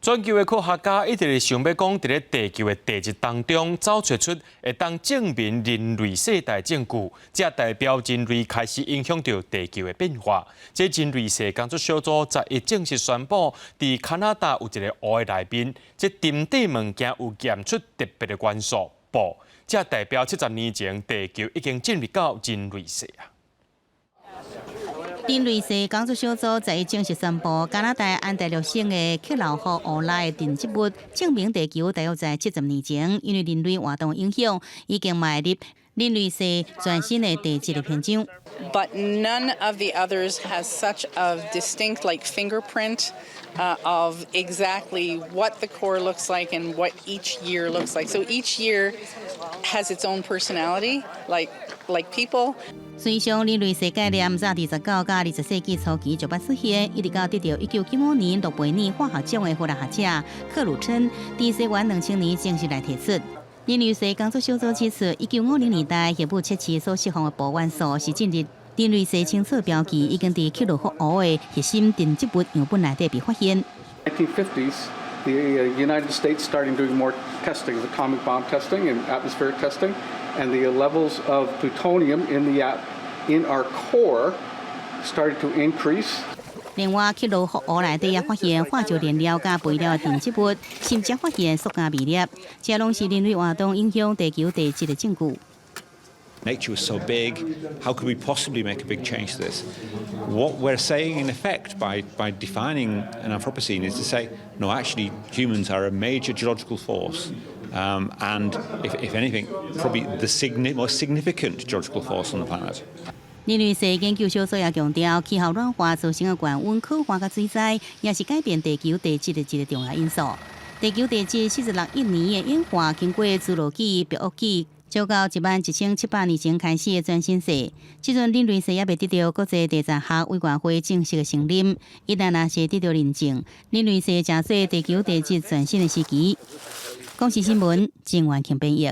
全球的科学家一直是想要讲，在地球的地质当中找出会当证明人类世代证据，这代表人类开始影响到地球的变化。这人类世工作小组11正式宣布，在加拿大有一个湖的内面，这沉底物件有验出特别的元素钋，这代表70年前地球已经进入到人类世啊。 人类世工作小组在正式宣布，加拿大安大略省的克劳河湖内的沉积物证明地球大约在70年前，因为人类活动影响，已经迈入人类世全新的地质的篇章。But none of the others has such a distinct, like fingerprint of exactly what the core looks like and what each year looks like. So each year has its own personality, like people. 随上人类世概念在29到20世纪初期就捌出现，一直到得到1995年诺贝尔化学奖的物理学者克鲁称，在西元2000年正式来提出。人类世工作小组指出，1950年代叶布切奇所释放的钋元素是进入人类世清楚标记，已经在克鲁河湖的核心沉积物样本内底被发现。1950s, the United States started doing more testing, atomic bomb testing and atmospheric testing, and the levels of plutonium in our core started to increase. 另外，克鲁河湖内底也发现化石燃料加肥料的沉积物，甚至发现塑胶微粒，这拢是人类活动影响地球地质的证据。 Nature was so big, how could we possibly make a big change to this? What we're saying, in effect, by defining an Anthropocene is to say, no, actually, humans are a major geological force. And if anything, probably the most significant geological force on the planet. 人类世研究小组也强调，气候暖化造成的高温、可化甲水灾，也是改变地球地质的一个重要因素。地球地质46亿年的演化，经过侏罗纪、白垩纪，照到11700年前开始的全新世。即阵人类世也未得到国际地质学委员会正式的承认，一旦若是得到认证，人类世正说地球地质全新的时期。《公视新闻》郑元庆编译。